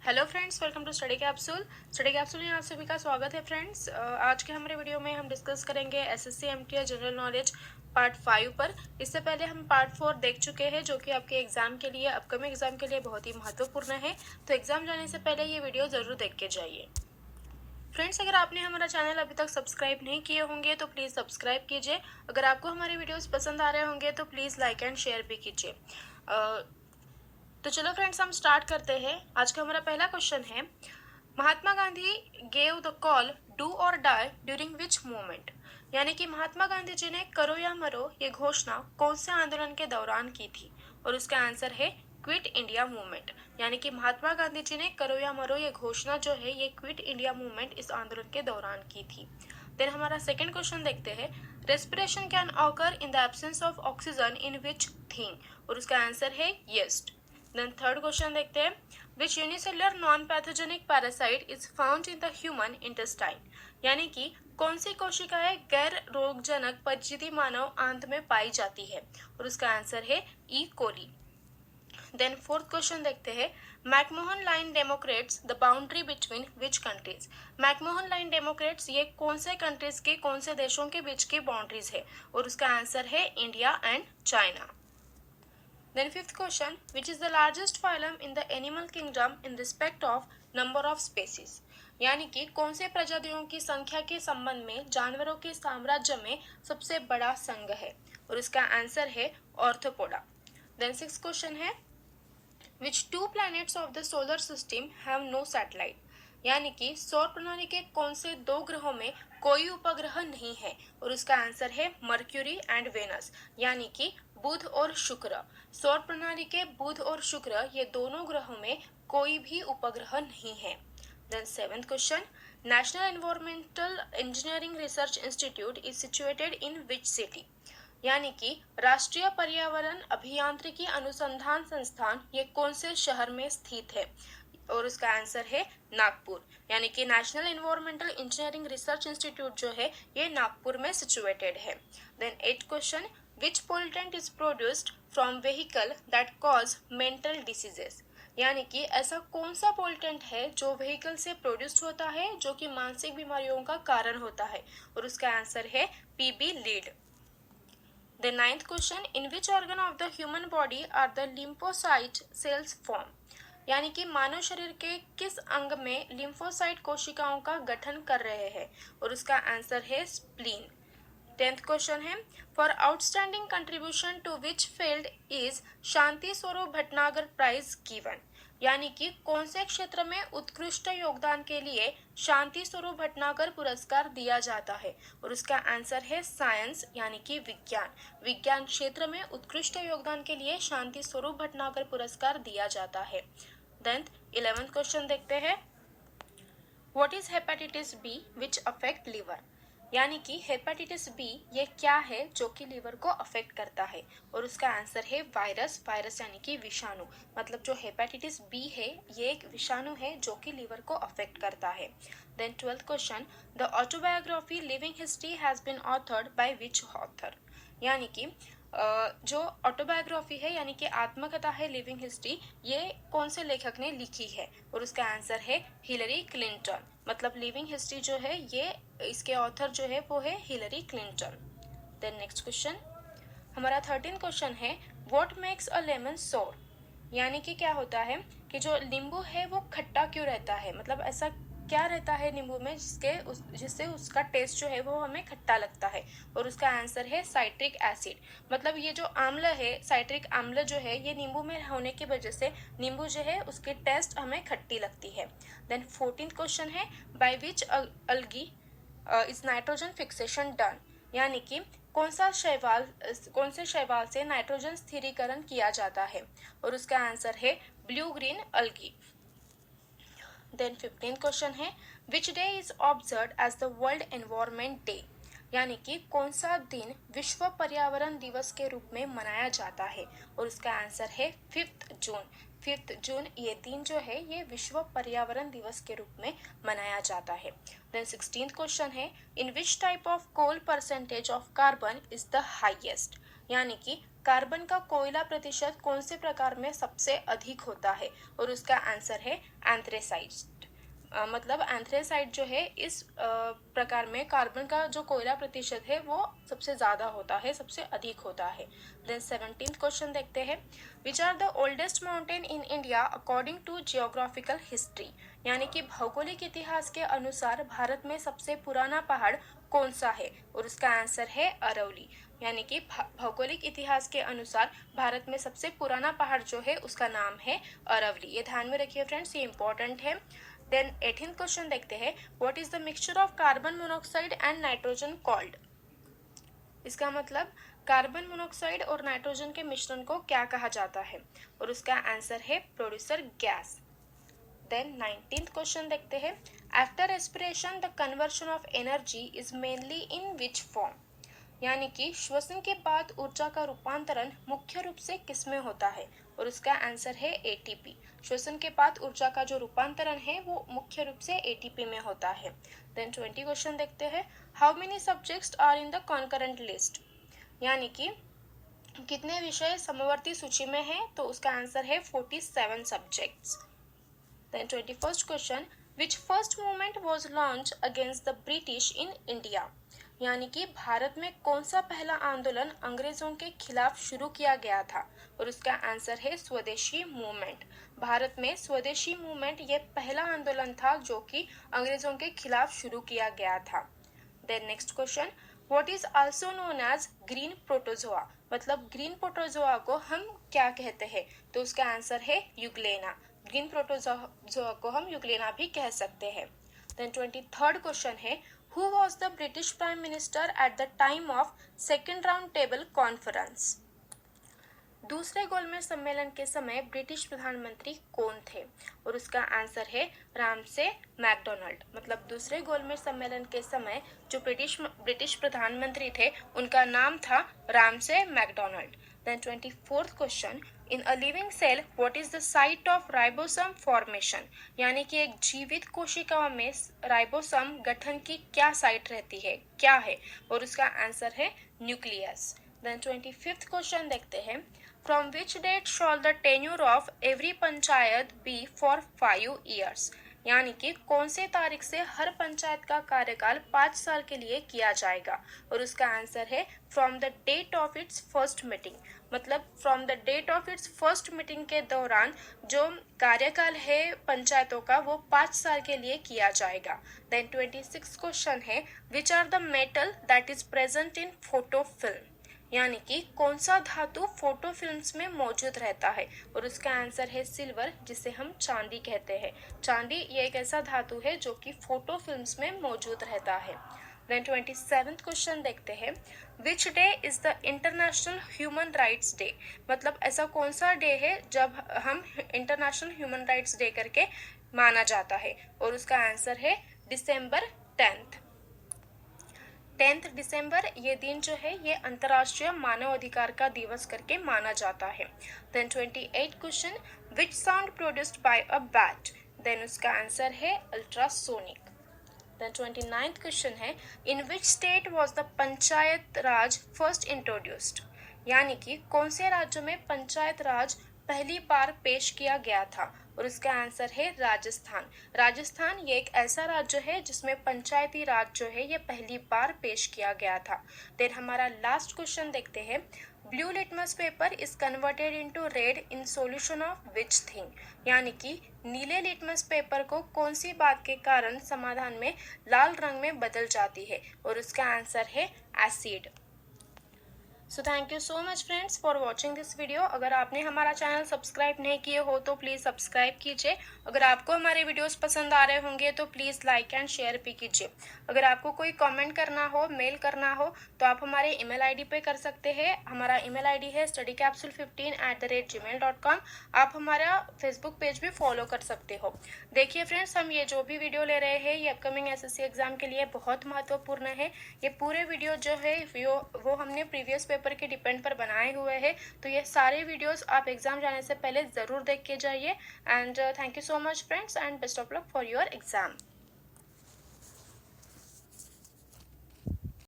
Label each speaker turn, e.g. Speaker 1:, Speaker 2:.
Speaker 1: Hello friends, welcome to study capsule में आप सभी का स्वागत है फ्रेंड्स। आज के हमारे वीडियो में हम डिस्कस करेंगे SSC MTS general knowledge part 5 पर। इससे पहले हम पार्ट 4 देख चुके हैं, जो कि आपके एग्जाम के लिए, अपकमिंग एग्जाम के लिए बहुत ही महत्वपूर्ण है। तो एग्जाम जाने से पहले ये वीडियो जरूर देख के जाइए। फ्रेंड्स, अगर आपने हमारा चैनल अभी तक सब्सक्राइब नहीं किए होंगे तो प्लीज़ सब्सक्राइब कीजिए। अगर आपको हमारे वीडियोस पसंद आ रहे होंगे तो प्लीज़ लाइक एंड शेयर भी कीजिए। तो चलो फ्रेंड्स, हम स्टार्ट करते हैं। आज का हमारा पहला क्वेश्चन है, Mahatma Gandhi gave the call do or die during which movement. यानी कि महात्मा गांधी जी ने करो या मरो ये घोषणा कौन से आंदोलन के दौरान की थी, और उसका आंसर है क्विट इंडिया मूवमेंट। यानी कि महात्मा गांधी जी ने करो या मरो ये घोषणा जो है ये क्विट इंडिया मूवमेंट इस आंदोलन के दौरान की थी। देन हमारा सेकेंड क्वेश्चन देखते हैं, respiration can occur in the absence of oxygen in which thing, और उसका आंसर है येस्ट। देन थर्ड क्वेश्चन देखते हैं, which unicellular non pathogenic parasite is found in the human intestine. यानी कि कौन सी कोशिकाएं गैर रोगजनक परजीवी मानव आंत में पाई जाती है, और उसका आंसर है ई कोली। देन फोर्थ क्वेश्चन देखते हैं, McMahon line Democrats the boundary between which countries. McMahon line Democrats ये कौन से कंट्रीज के, कौन से देशों के बीच की बाउंड्रीज है, और उसका आंसर है India and China. Then fifth question, which is the largest phylum in the animal kingdom in respect of number of species। यानी कि कौन से प्रजातियों की संख्या के संबंध में जानवरों के साम्राज्य में सबसे बड़ा संघ है, और इसका आंसर है ऑर्थोपोडा। Then सिक्स्थ क्वेश्चन है, which two planets of the solar system have no satellite। यानी कि सौर प्रणाली के कौन से दो ग्रहों में कोई उपग्रह नहीं है, और उसका आंसर है मर्क्यूरी एंड वेनस। यानी कि बुध और शुक्र, सौर प्रणाली के बुध और शुक्र ये दोनों ग्रहों में कोई भी उपग्रह नहीं है। Then seventh question, national environmental engineering research institute is situated in which city. यानी कि राष्ट्रीय पर्यावरण अभियांत्रिकी अनुसंधान संस्थान ये कौन से शहर में स्थित है, और उसका आंसर है नागपुर। यानी कि national environmental engineering research institute जो है ये नागपुर में सिचुएटेड है। Then eighth question, which pollutant is produced from vehicle that cause mental diseases. यानी कि ऐसा कौन सा पोल्यूटेंट है जो व्हीकल से प्रोड्यूस्ड होता है जो कि मानसिक बीमारियों का कारण होता है, और उसका आंसर है PB lead. The ninth question, in which organ of the human body are the lymphocyte cells form। यानी कि मानव शरीर के किस अंग में लिम्फोसाइट कोशिकाओं का गठन कर रहे हैं, और उसका आंसर है स्प्लीन। 10th क्वेश्चन है, for outstanding contribution to which field is Shanti Swarup Bhatnagar prize given. यानी कि कौन से क्षेत्र में उत्कृष्ट योगदान के लिए शांति स्वरूप भटनागर पुरस्कार दिया जाता है, और उसका आंसर है साइंस यानी कि विज्ञान। विज्ञान क्षेत्र में उत्कृष्ट योगदान के लिए शांति स्वरूप भटनागर पुरस्कार दिया जाता है। देन 11th क्वेश्चन देखते हैं, what is hepatitis B which affect liver. यानी कि हेपेटाइटिस बी ये क्या है जो कि लीवर को अफेक्ट करता है, और उसका आंसर है वायरस। वायरस यानी कि विषाणु, मतलब जो हेपेटाइटिस बी है ये एक विषाणु है जो कि लीवर को अफेक्ट करता है। Then 12th question, the autobiography living history has been authored by which author. यानी कि जो ऑटोबायोग्राफी है यानी कि आत्मकथा है लिविंग हिस्ट्री, ये कौन से लेखक ने लिखी है, और उसका आंसर है हिलरी क्लिंटन। मतलब लिविंग हिस्ट्री जो है ये इसके ऑथर जो है वो है Hillary Clinton. Then next question, हमारा 13 क्वेश्चन है, व्हाट मेक्स अ लेमन सोर। यानी कि क्या होता है कि जो नींबू है वो खट्टा क्यों रहता है, मतलब ऐसा क्या रहता है नींबू में जिससे उसका टेस्ट जो है वो हमें खट्टा लगता है, और उसका आंसर है साइट्रिक एसिड। मतलब ये जो आम्ल है, साइट्रिक आम्ल जो है ये नींबू में होने की वजह से नींबू जो है उसकी टेस्ट हमें खट्टी लगती है। देन 14th क्वेश्चन है, by which algae is nitrogen fixation done. यानी कि कौन से शैवाल से नाइट्रोजन स्थिरीकरण किया जाता है, और उसका आंसर है blue green algae. Then 15th question है, which day is observe as the world environment day. यानी कि कौन सा दिन विश्व पर्यावरण दिवस के रूप में मनाया जाता है, और उसका आंसर है 5 जून। 5 जून ये दिन जो है ये विश्व पर्यावरण दिवस के रूप में मनाया जाता है। देन 16th क्वेश्चन है, in which type of coal percentage of carbon is the highest. यानी कि कार्बन का कोयला प्रतिशत कौन से प्रकार में सबसे अधिक होता है, और उसका आंसर है एंथ्रेसाइट। मतलब एंथ्रेसाइट जो है इस प्रकार में कार्बन का जो कोयला प्रतिशत है वो सबसे ज़्यादा होता है, सबसे अधिक होता है। देन 17th क्वेश्चन देखते हैं, which are the oldest mountain in India according to geographical history, यानी कि भौगोलिक इतिहास के अनुसार भारत में सबसे पुराना पहाड़ कौन सा है, और उसका आंसर है अरवली। यानी कि भौगोलिक इतिहास के अनुसार भारत में सबसे पुराना पहाड़ जो है उसका नाम है अरवली। ये ध्यान में रखिए फ्रेंड्स, ये इंपॉर्टेंट है। देन 18th क्वेश्चन देखते हैं, what is the mixture of carbon monoxide and nitrogen called. इसका मतलब कार्बन मोनोऑक्साइड और नाइट्रोजन के मिश्रण को क्या कहा जाता है, और उसका आंसर है producer gas. Then 19th question देखते हैं, after respiration the conversion of energy is mainly in which form, यानी कि श्वसन के बाद ऊर्जा का रूपांतरण मुख्य रूप से किसमें होता है, और उसका आंसर है एटीपी। श्वसन के बाद ऊर्जा का जो रूपांतरण है वो मुख्य रूप से एटीपी में होता है। देन 20 क्वेश्चन देखते हैं, how many subjects are in the concurrent list, यानी कि कितने विषय समवर्ती सूची में हैं, तो उसका आंसर है 47 subjects. Then 21st question, which first movement was launch against the British in India, यानी कि भारत में कौन सा पहला आंदोलन अंग्रेजों के खिलाफ शुरू किया गया था, और उसका आंसर है स्वदेशी मूवमेंट। भारत में स्वदेशी मूवमेंट ये पहला आंदोलन था जो कि अंग्रेजों के खिलाफ शुरू किया गया था। Then next question, what is also known as green protozoa, मतलब ग्रीन प्रोटोजोआ को हम क्या कहते हैं, तो उसका आंसर है यूग्लेना। ग्रीन प्रोटोजोआ को हम यूग्लेना भी कह सकते हैं। देन 23rd क्वेश्चन है, Who was the British Prime Minister at the time of Second Round Table Conference? दूसरे गोलमेज सम्मेलन के समय ब्रिटिश प्रधानमंत्री कौन थे, और उसका आंसर है रामसे मैकडोनाल्ड। मतलब दूसरे गोलमेज सम्मेलन के समय जो ब्रिटिश प्रधानमंत्री थे उनका नाम था Ramsay MacDonald. Then 24th question, in a living cell what is the site of ribosome formation, यानी कि एक जीवित कोशिकाओं में राइबोसोम गठन की क्या साइट रहती है, क्या है, और उसका आंसर है न्यूक्लियस। देन 25th क्वेश्चन देखते हैं, from which date shall the tenure of every panchayat be for 5 years, यानी कि कौन से तारीख से हर पंचायत का कार्यकाल 5 साल के लिए किया जाएगा, और उसका आंसर है from the date of its first meeting. मतलब from the date of its first meeting के दौरान जो कार्यकाल है पंचायतों का वो 5 साल के लिए किया जाएगा। देन 26 क्वेश्चन है, which are the metal that is present in photo film, यानी कि कौन सा धातु फोटो फिल्म्स में मौजूद रहता है, और उसका आंसर है सिल्वर, जिसे हम चांदी कहते हैं। चांदी ये एक ऐसा धातु है जो कि फोटो फिल्म्स में मौजूद रहता है। देन 27th क्वेश्चन देखते हैं, विच day is the international human rights day, मतलब ऐसा कौन सा डे है जब हम इंटरनेशनल ह्यूमन राइट्स डे करके माना जाता है, और उसका आंसर है December 10th। 10th दिसंबर ये दिन जो है ये अंतर्राष्ट्रीय मानव अधिकार का दिवस करके माना जाता है। Then 28 question, which sound produced by a bat, then उसका आंसर है अल्ट्रासोनिक। देन 29th क्वेश्चन है, in which state was the panchayat raj first introduced, यानी कि कौन से राज्यों में पंचायत राज पहली बार पेश किया गया था, और उसका आंसर है राजस्थान। राजस्थान ये एक ऐसा राज्य है जिसमें पंचायती राज जो है ये पहली बार पेश किया गया था। देन हमारा लास्ट क्वेश्चन देखते हैं, blue litmus paper is converted into red in solution of which thing, यानी कि नीले लिटमस पेपर को कौन सी बात के कारण समाधान में लाल रंग में बदल जाती है, और उसका आंसर है acid. So thank you so much friends for watching this video. अगर आपने हमारा चैनल सब्सक्राइब नहीं किए हो तो प्लीज़ सब्सक्राइब कीजिए। अगर आपको हमारे वीडियोस पसंद आ रहे होंगे तो प्लीज़ लाइक एंड शेयर भी कीजिए। अगर आपको कोई कमेंट करना हो, मेल करना हो तो आप हमारे ईमेल आईडी पे कर सकते हैं। हमारा ईमेल आईडी है studycapsule15@gmail.com। आप हमारा फेसबुक पेज भी फॉलो कर सकते हो। देखिए फ्रेंड्स, हम ये जो भी वीडियो ले रहे हैं ये अपकमिंग एसएससी एग्जाम के लिए बहुत महत्वपूर्ण है। ये पूरे वीडियो जो है वो हमने प्रीवियस पेपर के डिपेंड पर बनाए हुए हैं, तो ये सारे वीडियोस आप एग्जाम जाने से पहले ज़रूर देख के जाइए। And thank you so much friends and best of luck for your exam.